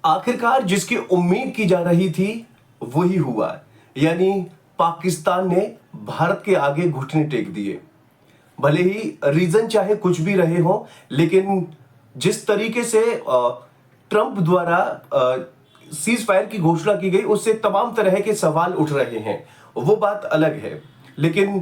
आखिरकार जिसकी उम्मीद की जा रही थी वही हुआ, यानी पाकिस्तान ने भारत के आगे घुटने टेक दिए। भले ही रीजन चाहे कुछ भी रहे हो, लेकिन जिस तरीके से ट्रंप द्वारा सीज फायर की घोषणा की गई उससे तमाम तरह के सवाल उठ रहे हैं, वो बात अलग है। लेकिन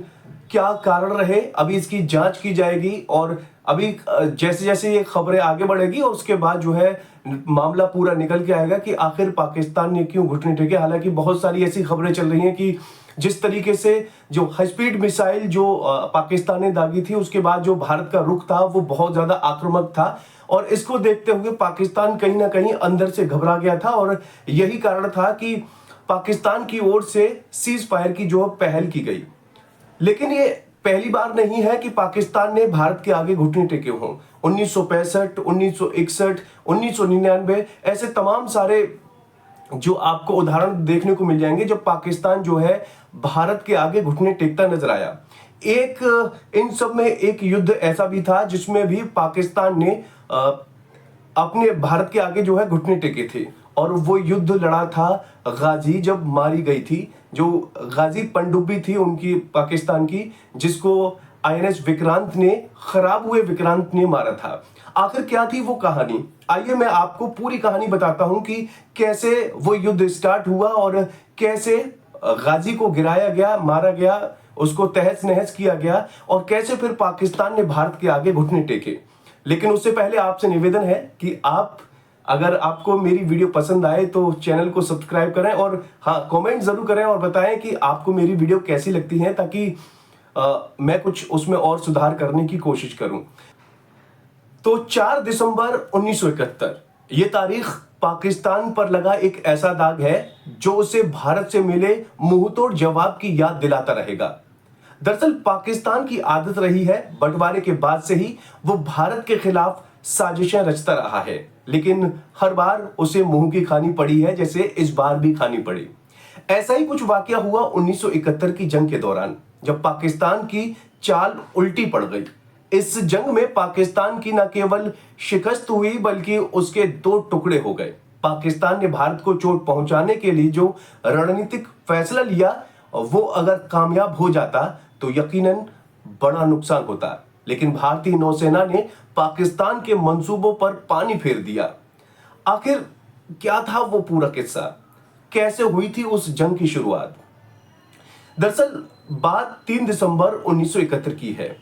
क्या कारण रहे, अभी इसकी जांच की जाएगी और अभी जैसे जैसे ये खबरें आगे बढ़ेगी और उसके बाद जो है मामला पूरा निकल के आएगा कि आखिर पाकिस्तान ने क्यों घुटने टेके। हालांकि बहुत सारी ऐसी खबरें चल रही हैं कि जिस तरीके से जो हाई स्पीड मिसाइल जो पाकिस्तान ने दागी थी, उसके बाद जो भारत का रुख था वो बहुत ज्यादा आक्रामक था और इसको देखते हुए पाकिस्तान कहीं ना कहीं अंदर से घबरा गया था और यही कारण था कि पाकिस्तान की ओर से सीज फायर की जो पहल की गई। लेकिन ये पहली बार नहीं है कि पाकिस्तान ने भारत के आगे घुटने टेके हों। 1965, 1961, 1999 ऐसे तमाम सारे जो आपको उदाहरण देखने को मिल जाएंगे जब पाकिस्तान जो है भारत के आगे घुटने टेकता नजर आया। इन सब में एक युद्ध ऐसा भी था जिसमें भी पाकिस्तान ने अपने भारत के आगे जो है घुटने टेके थे और वो युद्ध लड़ा था गाजी जब मारी गई थी, जो गाजी पनडुब्बी थी उनकी पाकिस्तान की, जिसको आईएनएस विक्रांत ने, खराब हुए विक्रांत ने मारा था। आखिर क्या थी वो कहानी, आइए मैं आपको पूरी कहानी बताता हूं कि कैसे वो युद्ध स्टार्ट हुआ और कैसे गाजी को गिराया गया, मारा गया, उसको तहस नहस किया गया और कैसे फिर पाकिस्तान ने भारत के आगे घुटने टेके। लेकिन उससे पहले आपसे निवेदन है कि अगर आपको मेरी वीडियो पसंद आए तो चैनल को सब्सक्राइब करें और हाँ, कमेंट जरूर करें और बताएं कि आपको मेरी वीडियो कैसी लगती है, ताकि मैं कुछ उसमें और सुधार करने की कोशिश करूं। तो 4 दिसंबर 1971 ये तारीख पाकिस्तान पर लगा एक ऐसा दाग है जो उसे भारत से मिले मुंहतोड़ जवाब की याद दिलाता रहेगा। दरअसल पाकिस्तान की आदत रही है बंटवारे के बाद से ही वो भारत के खिलाफ साजिशें रचता रहा है, लेकिन हर बार उसे मुंह की खानी पड़ी है, जैसे इस बार भी खानी पड़ी। ऐसा ही कुछ वाकया हुआ 1971 की जंग के दौरान, जब पाकिस्तान की चाल उल्टी पड़ गई। इस जंग में पाकिस्तान की न केवल शिकस्त हुई बल्कि उसके 2 टुकड़े हो गए। पाकिस्तान ने भारत को चोट पहुंचाने के लिए जो रणनीतिक फैसला लिया वो अगर कामयाब हो जाता तो यकीनन बड़ा नुकसान होता, लेकिन भारतीय नौसेना ने पाकिस्तान के मंसूबों पर पानी फेर दिया। आखिर क्या था वो पूरा किस्सा, कैसे हुई थी उस जंग की शुरुआत। दरअसल बात 3 दिसंबर 1971 की है,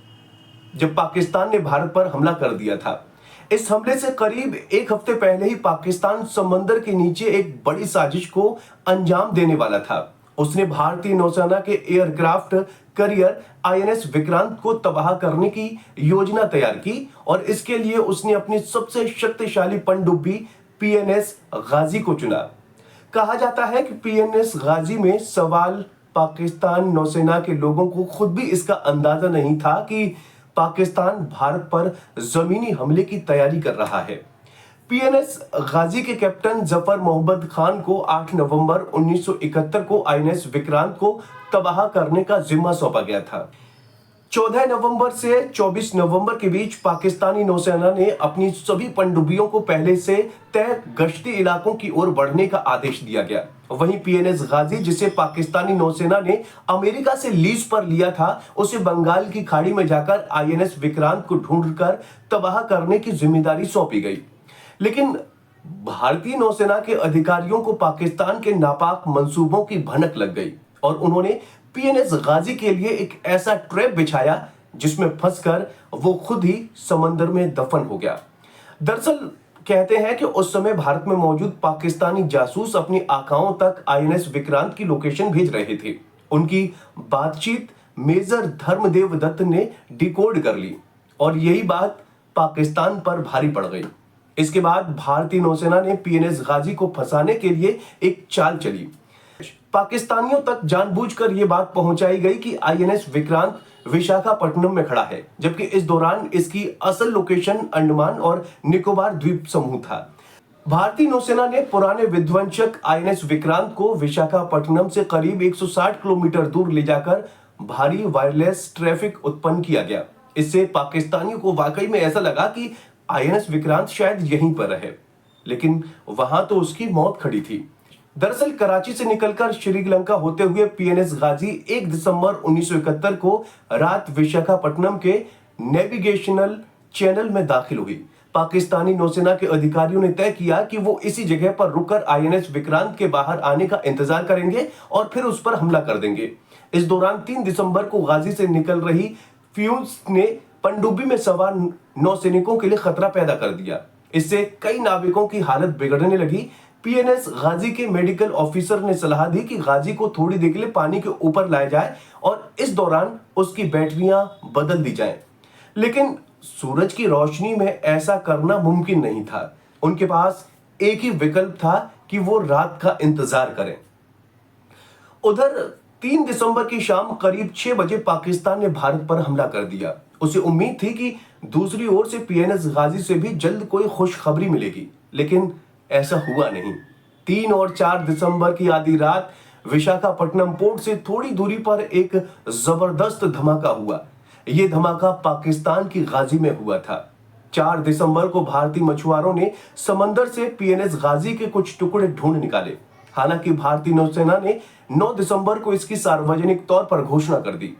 जब पाकिस्तान ने भारत पर हमला कर दिया था। इस हमले से करीब 1 हफ्ते पहले ही पाकिस्तान समंदर के नीचे एक बड़ी साजिश को अंजाम देने वाला था। उसने भारतीय नौसेना के एयरक्राफ्ट कैरियर आईएनएस विक्रांत को तबाह करने की योजना तैयार की और इसके लिए उसने अपनी सबसे शक्तिशाली पनडुब्बी पीएनएस गाजी को चुना। कहा जाता है कि पीएनएस गाजी में सवाल पाकिस्तान नौसेना के लोगों को खुद भी इसका अंदाजा नहीं था कि पाकिस्तान भारत पर जमीनी हमले की तैयारी कर रहा है। पीएनएस गाजी के कैप्टन जफर मोहम्मद खान को 8 नवंबर 1971 को आईएनएस विक्रांत को तबाह करने का जिम्मा सौंपा गया था। 14 नवंबर से 24 नवंबर के बीच पाकिस्तानी नौसेना ने अपनी सभी पनडुब्बियों को पहले से तय गश्ती इलाकों की ओर बढ़ने का आदेश दिया गया। वहीं पीएनएस गाजी, जिसे पाकिस्तानी नौसेना ने अमेरिका से लीज पर लिया था, उसे बंगाल की खाड़ी में जाकर आईएनएस विक्रांत को ढूंढकर तबाह करने की जिम्मेदारी सौंपी गई। लेकिन भारतीय नौसेना के अधिकारियों को पाकिस्तान के नापाक मंसूबों की भनक लग गई और उन्होंने पीएनएस गाजी के लिए एक ऐसा ट्रैप बिछाया जिसमें फंसकर वो खुद ही समंदर में दफन हो गया। दरअसल कहते हैं कि उस समय भारत में मौजूद पाकिस्तानी जासूस अपनी आकाओं तक आईएनएस विक्रांत की लोकेशन भेज रहे थे। उनकी बातचीत मेजर धर्मदेव दत्त ने डिकोड कर ली और यही बात पाकिस्तान पर भारी पड़ गई। इसके बाद भारतीय नौसेना ने पीएनएस गाजी को फंसाने के लिए एक चाल चली। पाकिस्तानियों तक जानबूझकर यह बात पहुंचाई गई कि आईएनएस विक्रांत विशाखापट्टनम में खड़ा है, जबकि इस दौरान इसकी असल लोकेशन अंडमान और निकोबार द्वीप समूह था। भारतीय नौसेना ने पुराने विध्वंसक आईएनएस विक्रांत को विशाखापट्टनम से करीब 160 किलोमीटर दूर ले जाकर भारी वायरलेस ट्रैफिक उत्पन्न किया गया। इससे पाकिस्तानियों को वाकई में ऐसा लगा कि आईएनएस विक्रांत शायद यहीं पर है। लेकिन वहां तो उसकी मौत खड़ी थी। दरअसल कराची से निकलकर श्रीलंका होते हुए पीएनएस गाजी 1 दिसंबर 1971 को रात विशाखापट्टनम के नेविगेशनल चैनल में दाखिल हुई। पाकिस्तानी नौसेना के अधिकारियों ने तय किया कि वो इसी जगह पर रुककर आईएनएस विक्रांत के बाहर आने का इंतजार करेंगे और फिर उस पर हमला कर देंगे। इस दौरान 3 दिसंबर को गाजी से निकल रही फ्यूज ने पनडुब्बी में सवार नौसैनिकों के लिए खतरा पैदा कर दिया। इससे कई नाविकों की हालत बिगड़ने लगी। पीएनएस गाजी के मेडिकल ऑफिसर ने सलाह दी कि गाजी को थोड़ी देर के लिए पानी के ऊपर लाया जाए और इस दौरान उसकी बैटरियां बदल दी जाएं। लेकिन सूरज की रोशनी में ऐसा करना मुमकिन नहीं था। उनके पास एक ही विकल्प था कि वो रात का इंतजार करें। उधर 3 दिसंबर की शाम करीब 6 बजे पाकिस्तान ने भारत पर हमला कर दिया। उसे उम्मीद थी कि दूसरी ओर से पीएनएस गाजी से भी जल्द कोई खुशखबरी मिलेगी, लेकिन ऐसा हुआ नहीं। 3 और 4 दिसंबर की आधी रात विशाखापट्टनम पोर्ट से थोड़ी दूरी पर एक जबरदस्त धमाका हुआ। यह धमाका पाकिस्तान की गाजी में हुआ था। 4 दिसंबर को भारतीय मछुआरों ने समंदर से पीएनएस गाजी के कुछ टुकड़े ढूंढ निकाले। हालांकि भारतीय नौसेना ने 9 दिसंबर को इसकी सार्वजनिक तौर पर घोषणा कर दी।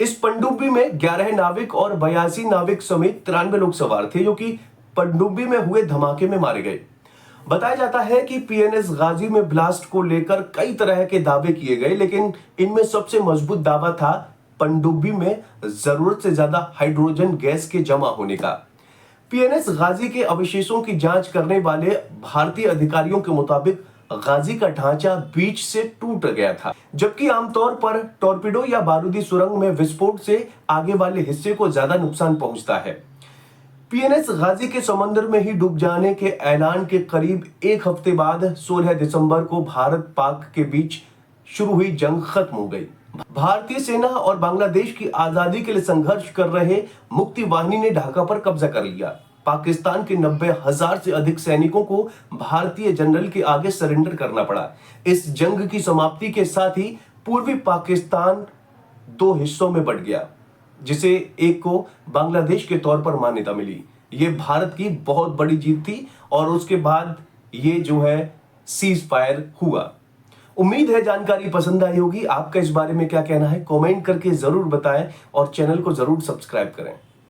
इस पनडुब्बी में 11 नाविक और 82 नाविक समेत 93 लोग सवार थे, जो कि पनडुब्बी में हुए धमाके में मारे गए। बताया जाता है कि पीएनएस गाजी में ब्लास्ट को लेकर कई तरह के दावे किए गए, लेकिन इनमें सबसे मजबूत दावा था पनडुब्बी में जरूरत से ज्यादा हाइड्रोजन गैस के जमा होने का। पीएनएस गाजी के अवशेषों की जांच करने वाले भारतीय अधिकारियों के मुताबिक गाजी का ढांचा बीच से टूट गया था, जबकि आमतौर पर टॉर्पीडो या बारूदी सुरंग में विस्फोट से आगे वाले हिस्से को ज्यादा नुकसान पहुंचता है। पीएनएस गाजी के समंदर में ही डूब जाने के ऐलान के करीब एक हफ्ते बाद 16 दिसंबर को भारत पाक के बीच शुरू हुई जंग खत्म हो गई। भारतीय सेना और बांग्लादेश की आजादी के लिए संघर्ष कर रहे मुक्ति वाहिनी ने ढाका पर कब्जा कर लिया। पाकिस्तान के 90,000 से अधिक सैनिकों को भारतीय जनरल के आगे सरेंडर करना पड़ा। इस जंग की समाप्ति के साथ ही पूर्वी पाकिस्तान 2 हिस्सों में बंट गया, जिसे एक को बांग्लादेश के तौर पर मान्यता मिली। ये भारत की बहुत बड़ी जीत थी और उसके बाद ये जो है सीज फायर हुआ। उम्मीद है जानकारी पसंद आई होगी। आपका इस बारे में क्या कहना है कमेंट करके जरूर बताएं और चैनल को जरूर सब्सक्राइब करें।